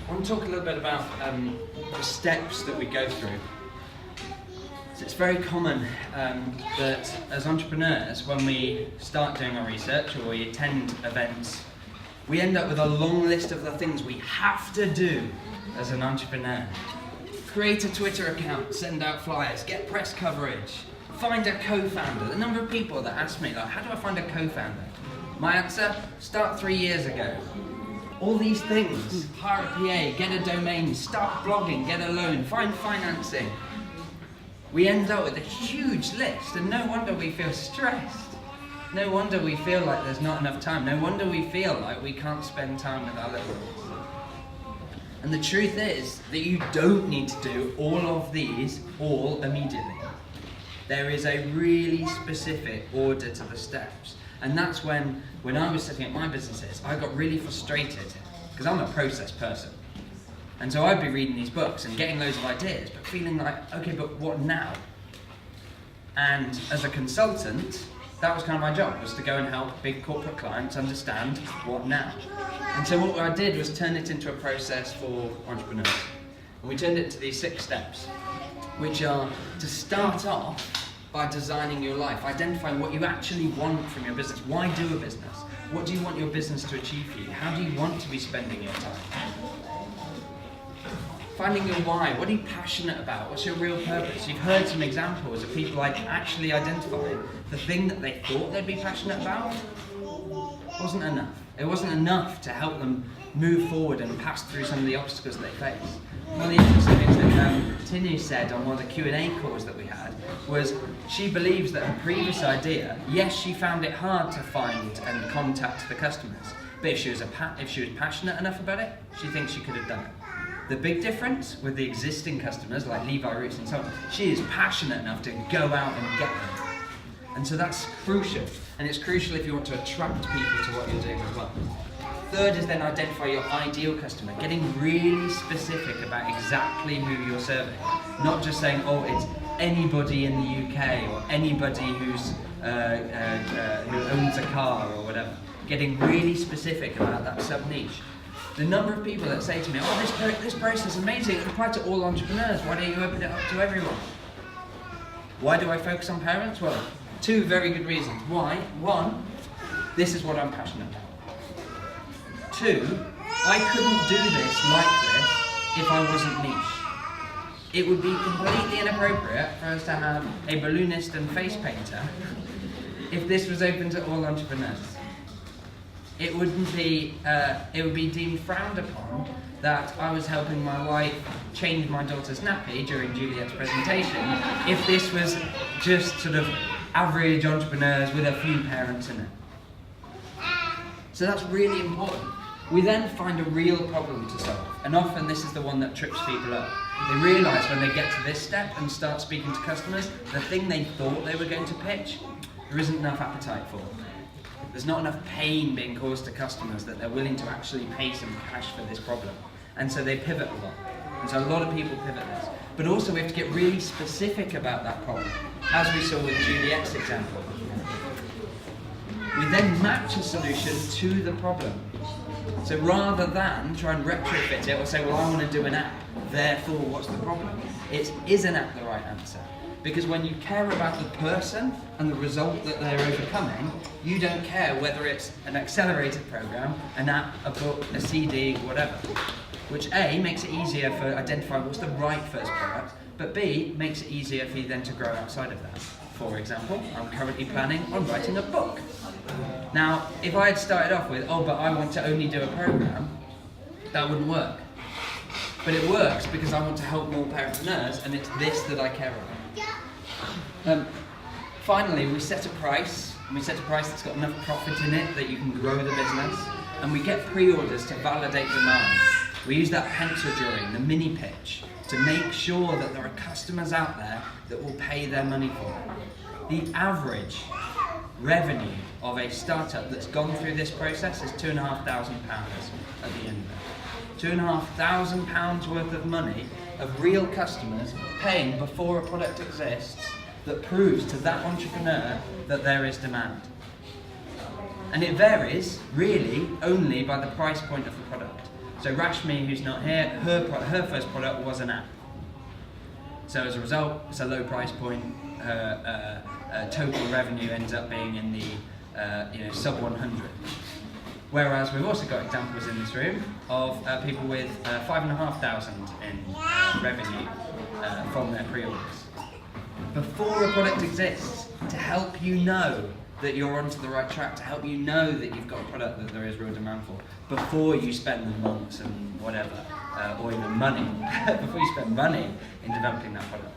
I want to talk a little bit about the steps that we go through. So it's very common that as entrepreneurs, when we start doing our research or we attend events, we end up with a long list of the things we have to do as an entrepreneur. Create a Twitter account, send out flyers, get press coverage, find a co-founder. The number of people that ask me, like, how do I find a co-founder? My answer, start 3 years ago. All these things, hire a PA, get a domain, start blogging, get a loan, find financing. We end up with a huge list, and no wonder we feel stressed. No wonder we feel like there's not enough time. No wonder we feel like we can't spend time with our little ones. And the truth is that you don't need to do all of these all immediately. There is a really specific order to the steps. And that's when I was setting up my businesses, I got really frustrated because I'm a process person. And so I'd be reading these books and getting loads of ideas, but feeling like, okay, but what now? And as a consultant, that was kind of my job, was to go and help big corporate clients understand what now. And so what I did was turn it into a process for entrepreneurs. And we turned it into these 6 steps, which are to start off by designing your life, identifying what you actually want from your business. Why do a business? What do you want your business to achieve for you? How do you want to be spending your time? Finding your why. What are you passionate about? What's your real purpose? You've heard some examples of people like actually identifying the thing that they thought they'd be passionate about wasn't enough. It wasn't enough to help them move forward and pass through some of the obstacles they face. One of the interesting things that Tinu said on one of the Q&A calls that we had was she believes that her previous idea, yes, she found it hard to find and contact the customers, but if she was passionate enough about it, she thinks she could have done it. The big difference with the existing customers like Levi Roots and so on, she is passionate enough to go out and get them. And so that's crucial, and it's crucial if you want to attract people to what you're doing as well. Third is then identify your ideal customer, getting really specific about exactly who you're serving. Not just saying, oh, it's anybody in the UK or anybody who owns a car or whatever. Getting really specific about that sub-niche. The number of people that say to me, oh, this process is amazing, it applies to all entrepreneurs, why don't you open it up to everyone? Why do I focus on parents? Well, 2 very good reasons. Why? 1, this is what I'm passionate about. 2, I couldn't do this like this if I wasn't niche. It would be completely inappropriate for us to have a balloonist and face painter if this was open to all entrepreneurs. It would be deemed frowned upon that I was helping my wife change my daughter's nappy during Juliet's presentation if this was just sort of average entrepreneurs with a few parents in it. So that's really important. We then find a real problem to solve, and often this is the one that trips people up. They realise when they get to this step and start speaking to customers, the thing they thought they were going to pitch, there isn't enough appetite for. There's not enough pain being caused to customers that they're willing to actually pay some cash for this problem. And so they pivot a lot. And so a lot of people pivot this. But also we have to get really specific about that problem, as we saw with Juliet's example. We then match a solution to the problem. So rather than try and retrofit it or say, well, I want to do an app, therefore what's the problem? Is an app the right answer? Because when you care about the person and the result that they're overcoming, you don't care whether it's an accelerated program, an app, a book, a CD, whatever. Which A, makes it easier for identifying what's the right first product, but B, makes it easier for you then to grow outside of that. For example, I'm currently planning on writing a book. Now, if I had started off with, oh, but I want to only do a program, that wouldn't work. But it works because I want to help more parentpreneurs, and it's this that I care about. Finally, we set a price, and we set a price that's got enough profit in it that you can grow the business, and we get pre-orders to validate demand. We use that pencil drawing, the mini pitch, to make sure that there are customers out there that will pay their money for it. The average revenue of a startup that's gone through this process is £2,500 at the end of it. £2,500 worth of money of real customers paying before a product exists that proves to that entrepreneur that there is demand. And it varies really only by the price point of the product. So Rashmi, who's not here, her first product was an app. So as a result, it's a low price point. Her total revenue ends up being in the sub 100. Whereas we've also got examples in this room of people with 5,500 in revenue from their pre-orders. Before a product exists, to help you know that you're onto the right track, to help you know that you've got a product that there is real demand for, before you spend the months and whatever, or even money, before you spend money in developing that product.